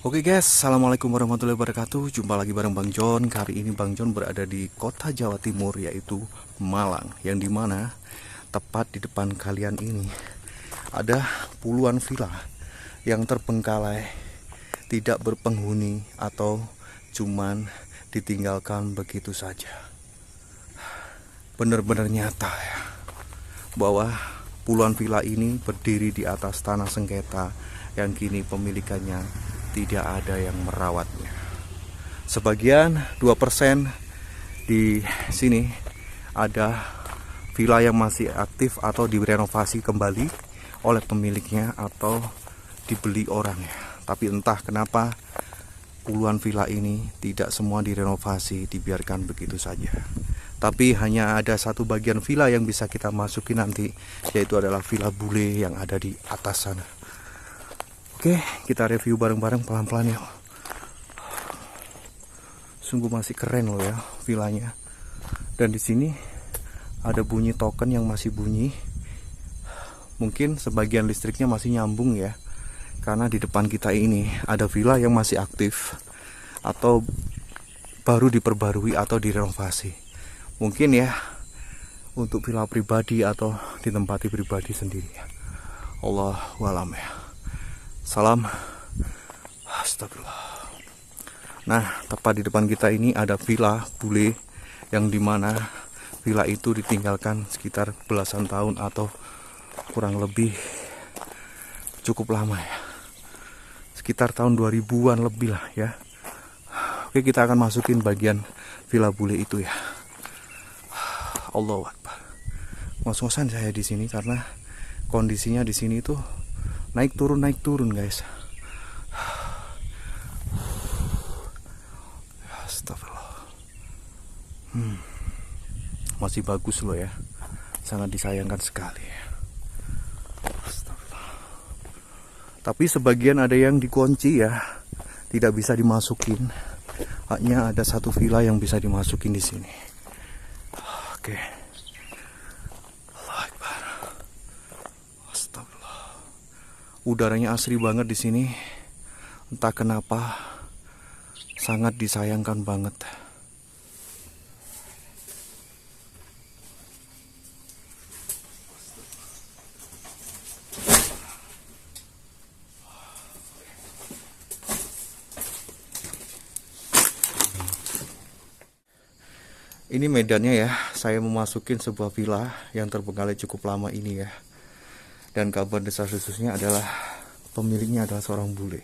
Oke guys, assalamualaikum warahmatullahi wabarakatuh. Jumpa lagi bareng Bang John. Kali ini Bang John berada di kota Jawa Timur, yaitu Malang. Yang dimana tepat di depan kalian ini ada puluhan villa yang terbengkalai, tidak berpenghuni atau cuman ditinggalkan begitu saja. Benar-benar nyata ya, bahwa puluhan villa ini berdiri di atas tanah sengketa yang kini pemilikannya tidak ada yang merawatnya. Sebagian 2% di sini ada villa yang masih aktif atau direnovasi kembali oleh pemiliknya atau dibeli orang ya. Tapi entah kenapa puluhan villa ini tidak semua direnovasi, dibiarkan begitu saja. Tapi hanya ada satu bagian villa yang bisa kita masuki nanti, yaitu adalah villa bule yang ada di atas sana. Oke, kita review bareng-bareng pelan-pelan ya. Sungguh masih keren loh ya villanya. Dan di sini ada bunyi token yang masih bunyi. Mungkin sebagian listriknya masih nyambung ya. Karena di depan kita ini ada villa yang masih aktif atau baru diperbarui atau direnovasi. Mungkin ya untuk villa pribadi atau ditempati pribadi sendiri. Allahu a'lam ya. Salam. Astagfirullah. Nah, tepat di depan kita ini ada villa bule yang dimana villa itu ditinggalkan sekitar belasan tahun atau kurang lebih cukup lama ya. Sekitar tahun 2000-an lebih lah ya. Oke, kita akan masukin bagian villa bule itu ya. Allahu Akbar. Ngos-ngosan saya di sini karena kondisinya di sini tuh naik turun guys. Astagfirullah. Masih bagus loh ya. Sangat disayangkan sekali. Astagfirullah. Tapi sebagian ada yang dikunci ya, tidak bisa dimasukin. Hanya ada satu villa yang bisa dimasukin di sini. Oke. Allahu Akbar. Astagfirullah. Udaranya asri banget di sini. Entah kenapa sangat disayangkan banget. Ini medannya ya. Saya memasukin sebuah villa yang terbengkalai cukup lama ini ya. Dan kabar desas-desusnya adalah pemiliknya adalah seorang bule.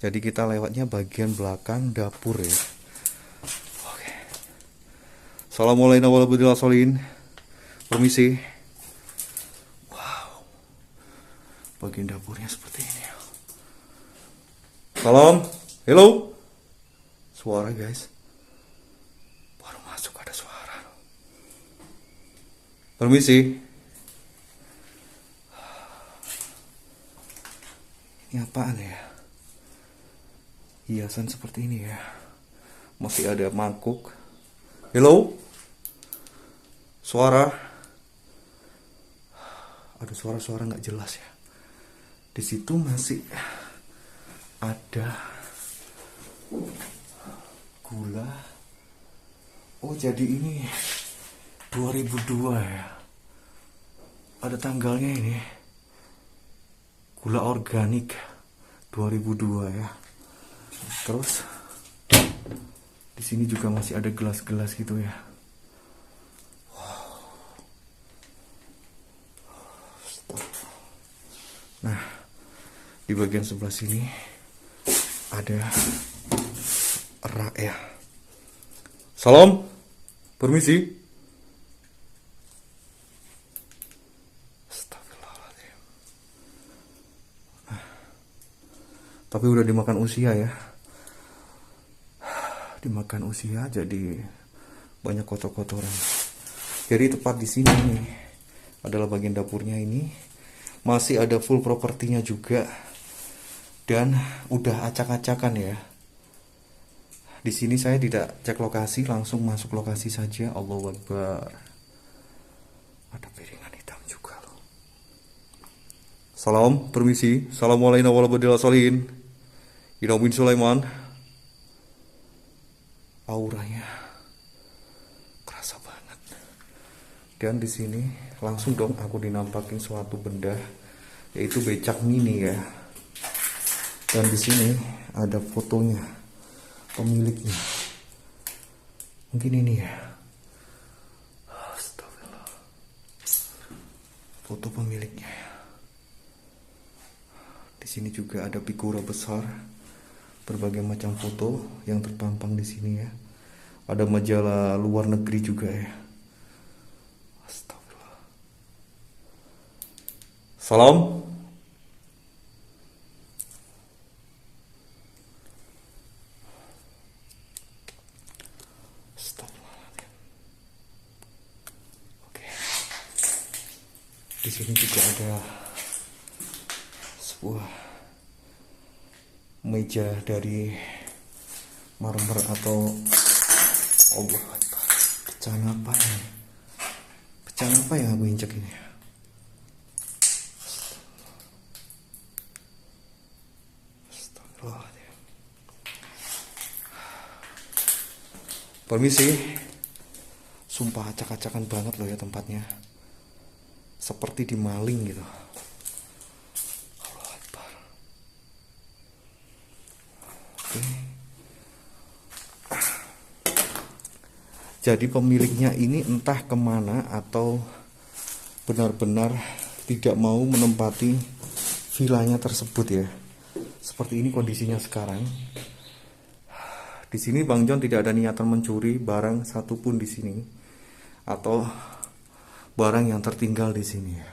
Jadi kita lewatnya bagian belakang dapur ya. Oke. Assalamualaikum warahmatullahi wabarakatuh. Permisi. Wow. Bagian dapurnya seperti ini. Salam. Hello. Suara guys. Baru masuk ada suara. Permisi. Ini apaan ya? Hiasan seperti ini ya. Masih ada mangkuk. Hello? Suara? Ada suara-suara nggak jelas ya. Di situ masih ada gula. Oh, jadi ini 2002 ya. Ada tanggalnya ini. Gula organik 2002 ya. Terus di sini juga masih ada gelas-gelas gitu ya. Nah, di bagian sebelah sini ada rak ya. Salam, permisi. Astagfirullahaladzim. Nah, tapi udah dimakan usia ya. Dimakan usia jadi banyak kotor-kotoran. Jadi tepat di sini nih adalah bagian dapurnya ini. Masih ada full propertinya juga. Dan udah acak-acakan ya. Di sini saya tidak cek lokasi, langsung masuk lokasi saja. Allahu Akbar. Ada piringan hitam juga loh. Salam, permisi. Assalamualaikum warahmatullahi wabarakatuh. Ira bin Sulaiman. Auranya kerasa banget. Dan di sini langsung dong aku dinampakin suatu benda, yaitu becak mini ya. Dan di sini ada fotonya pemiliknya. Mungkin ini ya. Astagfirullah. Foto pemiliknya ya. Di sini juga ada figura besar, berbagai macam foto yang terpampang di sini ya. Ada majalah luar negeri juga ya. Astagfirullah. Salam. Astagfirullahaladzim. Oke. Di sini juga ada sebuah meja dari marmer atau Allah, pecahan apa ini? Pecahan apa yang aku injek ini? Astagfirullahaladzim. Permisi. Sumpah acak-acakan banget loh ya tempatnya. Seperti dimaling gitu. Jadi pemiliknya ini entah kemana atau benar-benar tidak mau menempati vilanya tersebut ya. Seperti ini kondisinya sekarang. Di sini Bang John tidak ada niatan mencuri barang satupun di sini atau barang yang tertinggal di sini ya.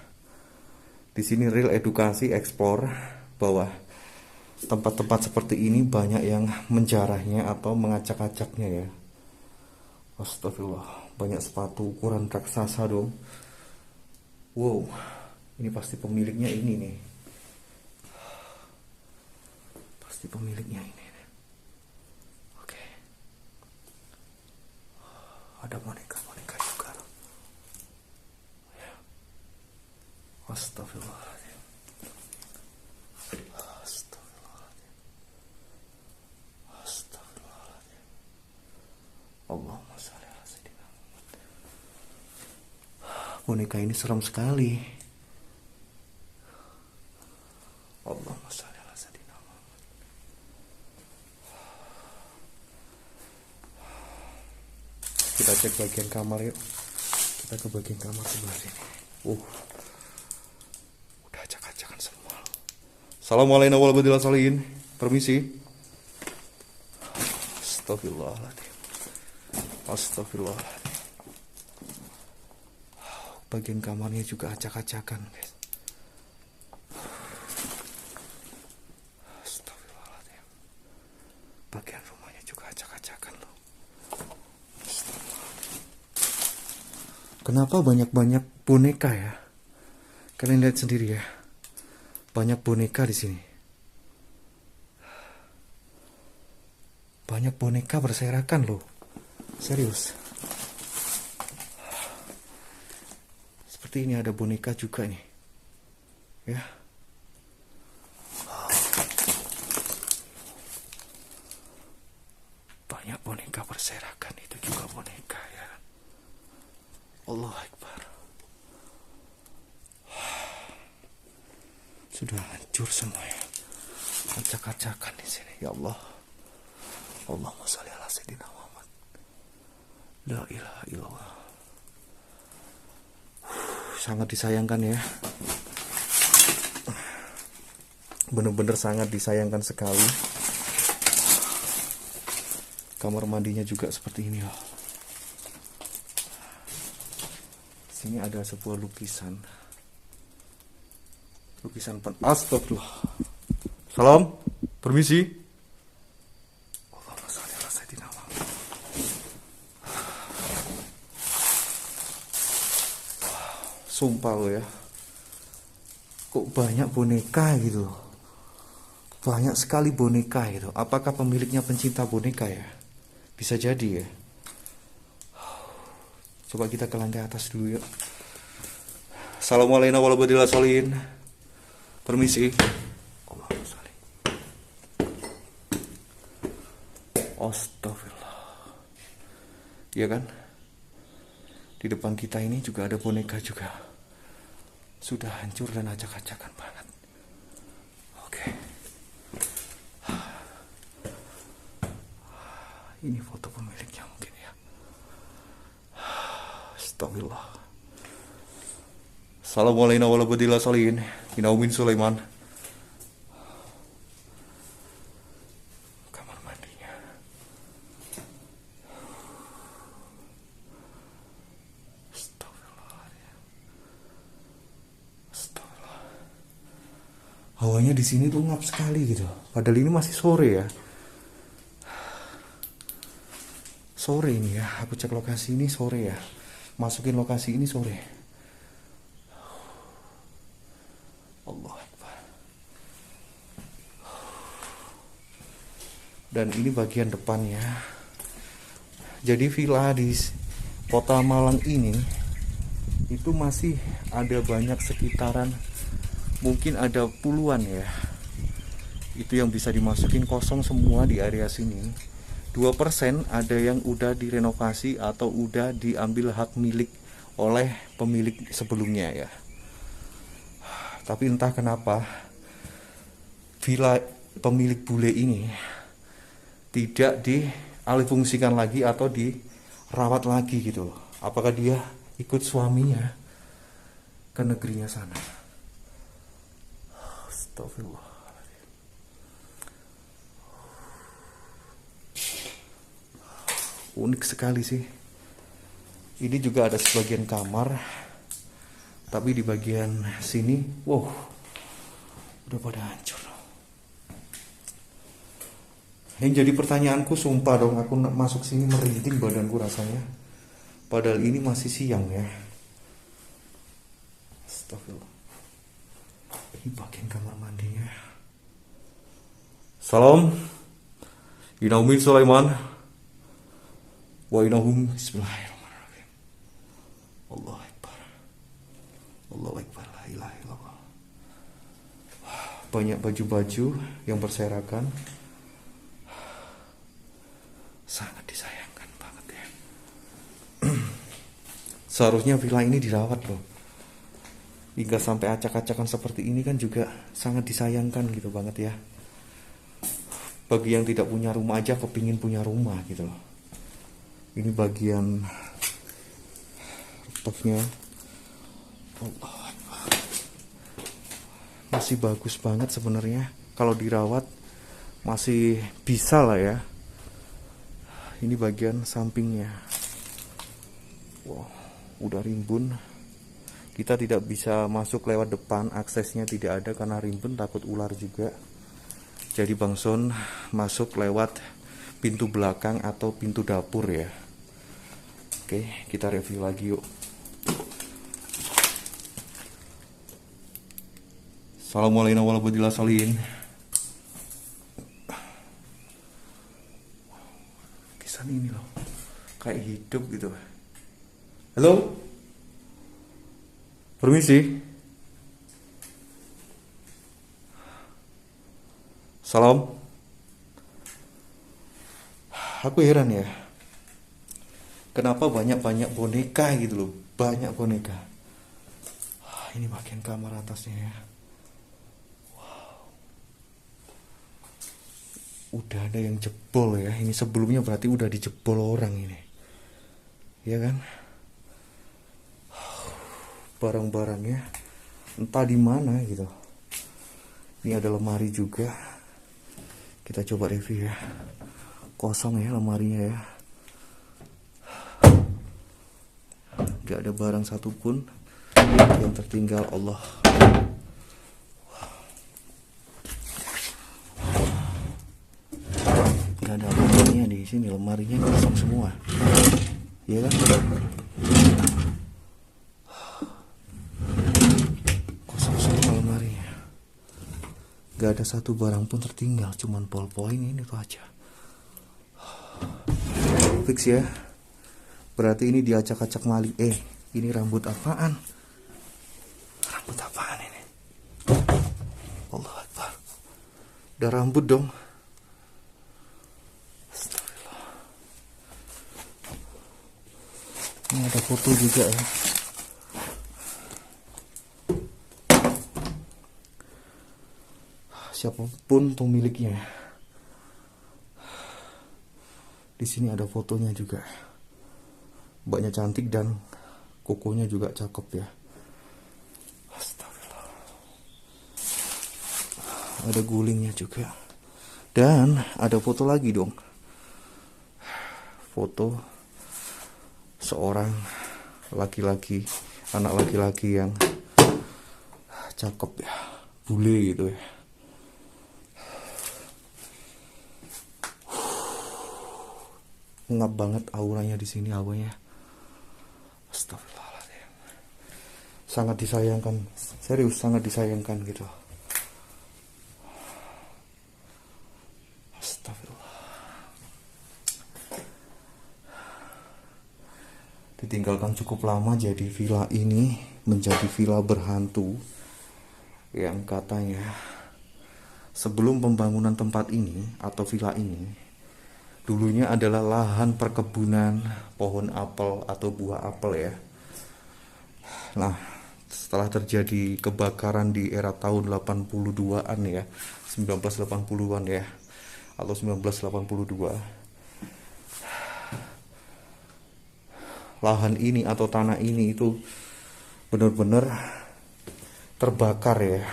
Di sini real edukasi explore bahwa tempat-tempat seperti ini banyak yang menjarahnya atau mengacak-acaknya ya. Astagfirullah, banyak sepatu ukuran raksasa dong. Wow, ini pasti pemiliknya ini nih. Pasti pemiliknya ini. Oke. Ada boneka-boneka juga. Ya. Astagfirullahaladzim. Astagfirullahaladzim. Astagfirullahaladzim. Allahumma sholli ala sayyidina Muhammad. Boneka ini serem sekali. Allahumma sholli ala sayyidina Muhammad. Kita cek bagian kamar yuk. Kita ke bagian kamar sebelah sini. Udah acak-acakan semua. Assalamualaikum warahmatullahi wabarakatuh. Permisi. Astagfirullahaladzim. Astagfirullahaladzim. Bagian kamarnya juga acak-acakan guys. Astagfirullahaladzim. Bagian rumahnya juga acak-acakan loh. Kenapa banyak-banyak boneka ya? Kalian lihat sendiri ya. Banyak boneka di sini. Banyak boneka berserakan loh. Serius. Seperti ini ada boneka juga nih. Ya. Banyak boneka berserakan, itu juga boneka ya. Allahu Akbar. Sudah hancur semua ya. Acak-acakan di sini ya Allah. Allahumma sholli ala sayyidina Muhammad. La ilaha illallah. Sangat disayangkan ya. Benar-benar sangat disayangkan sekali. Kamar mandinya juga seperti ini loh. Sini ada sebuah lukisan. Lukisan astagfirullah. Salam, permisi. Allahumma sholli ala sayyidina Muhammad. Sumpah lo ya. Kok banyak boneka gitu. Banyak sekali boneka gitu. Apakah pemiliknya pencinta boneka ya? Bisa jadi ya. Coba kita ke lantai atas dulu ya. Assalamualaikum warahmatullahi wabarakatuh. Permisi. Astagfirullah. Ya kan? Di depan kita ini juga ada boneka juga. Sudah hancur dan acak-acakan banget. Oke. Ini foto pemiliknya mungkin ya. Astagfirullah. Assalamualaikum warahmatullahi wabarakatuh. Inaumin Sulaiman. Kamar mandinya. Astagfirullah. Astagfirullah. Hawanya di sini tuh ngap sekali gitu. Padahal ini masih sore ya. Sore ini ya, aku cek lokasi ini sore ya. Masukin lokasi ini sore. Allah Akbar. Dan ini bagian depannya. Jadi villa di Kota Malang ini itu masih ada banyak sekitaran, mungkin ada puluhan ya. Itu yang bisa dimasukin, kosong semua di area sini. 2% ada yang udah direnovasi atau udah diambil hak milik oleh pemilik sebelumnya ya. Tapi entah kenapa villa pemilik bule ini tidak dialihfungsikan lagi atau dirawat lagi gitu loh. Apakah dia ikut suaminya ke negerinya sana? Astagfirullah. Unik sekali sih. Ini juga ada sebagian kamar, tapi di bagian sini, wow, udah pada hancur. Yang jadi pertanyaanku, sumpah dong, aku masuk sini merinding badanku rasanya. Padahal ini masih siang ya. Astagfirullah. Ini bagian kamar mandinya. Salam. Inaumin Sulaiman. Wa inahum bismillahirrahmanirrahim. Allahu Akbar. Allahu Akbar, la ilaha illallah. Banyak baju-baju yang berserakan. Sangat disayangkan banget ya. Seharusnya villa ini dirawat loh. Hingga sampai acak-acakan seperti ini kan juga sangat disayangkan gitu banget ya. Bagi yang tidak punya rumah aja kepingin punya rumah gitu loh. Ini bagian rooftopnya. Masih bagus banget sebenarnya. Kalau dirawat masih bisa lah ya. Ini bagian sampingnya. Wow, udah rimbun. Kita tidak bisa masuk lewat depan, aksesnya tidak ada karena rimbun, takut ular juga. Jadi Bang Son masuk lewat pintu belakang atau pintu dapur ya. Oke, kita review lagi yuk. Assalamualaikum warahmatullahi wabarakatuh. Kisah ini loh, kayak hidup gitu. Halo, permisi. Salam. Aku heran ya, kenapa banyak-banyak boneka gitu loh. Banyak boneka. Ini bagian kamar atasnya ya. Wow. Udah ada yang jebol ya. Ini sebelumnya berarti udah dijebol orang ini. Ya kan? Barang-barangnya entah di mana gitu. Ini ada lemari juga. Kita coba review ya. Kosong ya lemarinya ya. Gak ada barang satupun yang tertinggal. Allah. Gak ada apa-apanya di sini, lemarinya kosong semua. Ya kan? Kosong semua lemarinya. Gak ada satu barang pun tertinggal, cuman ballpoint ini tuh aja. Fix ya. Berarti ini diacak-acak maling. Ini rambut apaan? Rambut apaan ini? Allah Akbar. Udah rambut dong. Astagfirullah. Ini ada foto juga ya. Siapapun pemiliknya, di sini ada fotonya juga. Mbaknya cantik dan kokonya juga cakep ya. Astagfirullah. Ada gulingnya juga. Dan ada foto lagi dong. Foto seorang laki-laki, anak laki-laki yang cakep ya, bule gitu ya. Ngap banget auranya di sini, awalnya. Astagfirullahaladzim. Sangat disayangkan, serius sangat disayangkan gitu. Astagfirullah. Ditinggalkan cukup lama, jadi villa ini menjadi villa berhantu yang katanya sebelum pembangunan tempat ini atau villa ini dulunya adalah lahan perkebunan pohon apel atau buah apel ya. Nah, setelah terjadi kebakaran di era tahun 82-an ya, 1980-an ya, atau 1982, lahan ini atau tanah ini itu benar-benar terbakar ya.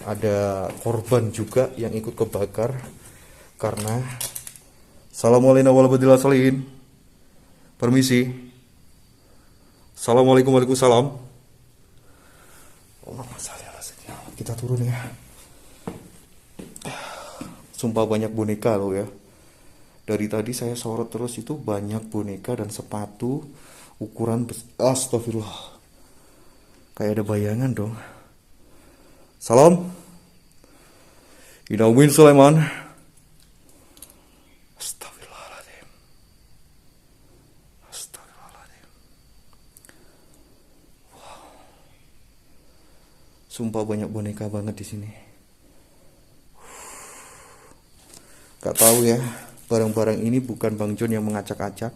Ada korban juga yang ikut kebakar karena Assalamualaikum warahmatullahi wabarakatuh. Permisi. Assalamualaikum waalaikumsalam. Kita turun ya. Sumpah banyak boneka loh ya. Dari tadi saya sorot terus, itu banyak boneka dan sepatu ukuran astagfirullah. Kayak ada bayangan dong. Salam. Inaumin Sulaiman. Astagfirullahaladzim. Astagfirullahaladzim. Wow. Sumpah banyak boneka banget di sini. Gak tahu ya, barang-barang ini bukan Bang John yang mengacak-acak.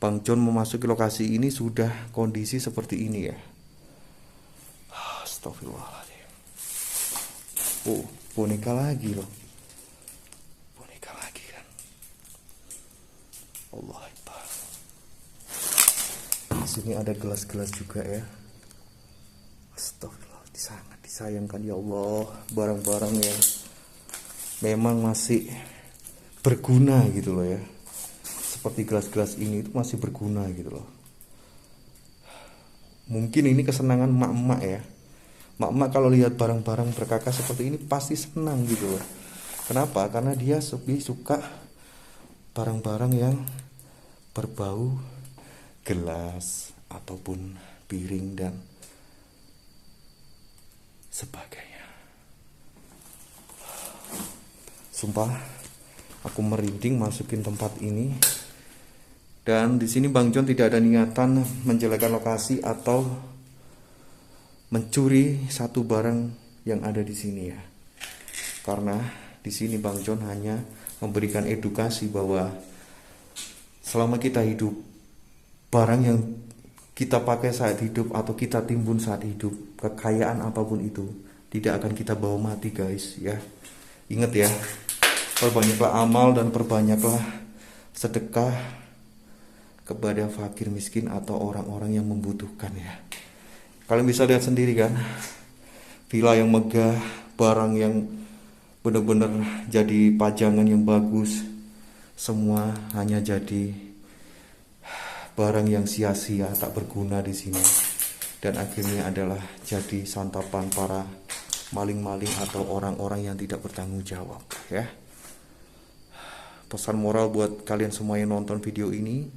Bang John memasuki lokasi ini sudah kondisi seperti ini ya. Astagfirullahaladzim. Oh, boneka lagi loh. Boneka lagi kan. Allah Akbar. Di sini ada gelas-gelas juga ya. Astagfirullah, sangat disayangkan ya Allah, barang-barang yang memang masih berguna gitu loh ya. Seperti gelas-gelas ini itu masih berguna gitu loh. Mungkin ini kesenangan mak-mak ya. Mak-mak kalau lihat barang-barang berkakas seperti ini pasti senang gitu loh. Kenapa? Karena dia lebih suka barang-barang yang berbau gelas ataupun piring dan sebagainya. Sumpah, aku merinding masukin tempat ini. Dan di sini Bang John tidak ada niatan menjelekkan lokasi atau mencuri satu barang yang ada di sini ya. Karena di sini Bang John hanya memberikan edukasi bahwa selama kita hidup, barang yang kita pakai saat hidup atau kita timbun saat hidup, kekayaan apapun itu tidak akan kita bawa mati guys ya. Ingat ya, perbanyaklah amal dan perbanyaklah sedekah kepada fakir miskin atau orang-orang yang membutuhkan ya. Kalian bisa lihat sendiri kan, villa yang megah, barang yang benar-benar jadi pajangan yang bagus, semua hanya jadi barang yang sia-sia, tak berguna di sini. Dan akhirnya adalah jadi santapan para maling-maling atau orang-orang yang tidak bertanggung jawab ya. Pesan moral buat kalian semua yang nonton video ini,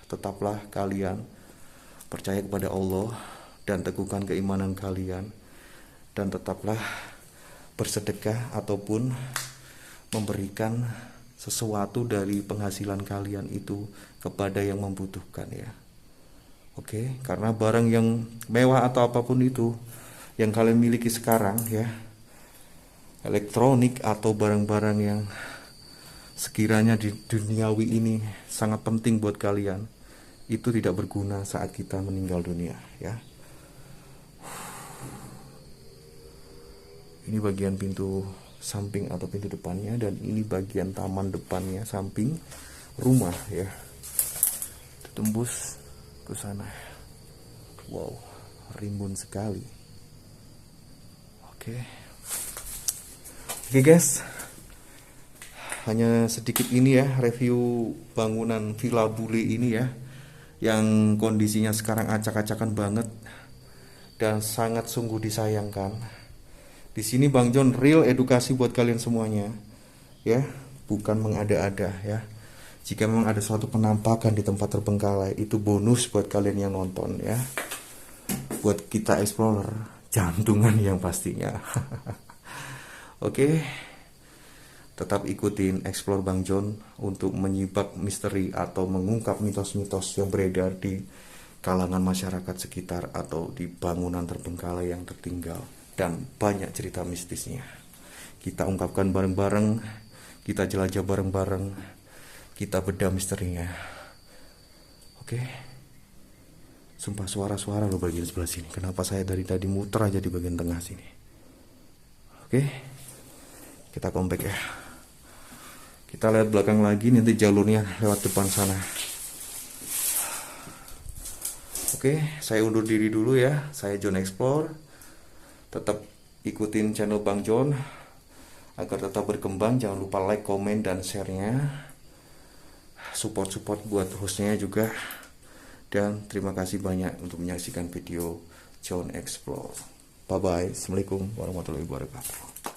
tetaplah kalian percaya kepada Allah dan teguhkan keimanan kalian, dan tetaplah bersedekah ataupun memberikan sesuatu dari penghasilan kalian itu kepada yang membutuhkan ya. Oke, karena barang yang mewah atau apapun itu yang kalian miliki sekarang ya, elektronik atau barang-barang yang sekiranya di duniawi ini sangat penting buat kalian, itu tidak berguna saat kita meninggal dunia ya. Ini bagian pintu samping atau pintu depannya, dan ini bagian taman depannya samping rumah ya. Tembus ke sana. Wow, rimbun sekali. Oke guys, hanya sedikit ini ya review bangunan Villa Bule ini ya, yang kondisinya sekarang acak-acakan banget dan sangat sungguh disayangkan. Di sini Bang John real edukasi buat kalian semuanya ya, bukan mengada-ada ya. Jika memang ada suatu penampakan di tempat terbengkalai, itu bonus buat kalian yang nonton ya. Buat kita explorer, jantungan yang pastinya. Oke. Tetap ikutin Explore Bang John untuk menyibak misteri atau mengungkap mitos-mitos yang beredar di kalangan masyarakat sekitar atau di bangunan terbengkalai yang tertinggal, dan banyak cerita mistisnya. Kita ungkapkan bareng-bareng, kita jelajah bareng-bareng, kita bedah misterinya. Oke. Sumpah suara-suara lo bagian sebelah sini. Kenapa saya dari tadi muter aja di bagian tengah sini? Oke. Kita comeback ya. Kita lihat belakang lagi, nanti jalurnya lewat depan sana. Oke, saya undur diri dulu ya. Saya John Explore. Tetap ikutin channel Bang John agar tetap berkembang. Jangan lupa like, komen, dan share-nya. Support buat hostnya juga. Dan terima kasih banyak untuk menyaksikan video John Explore. Bye bye. Assalamualaikum warahmatullahi wabarakatuh.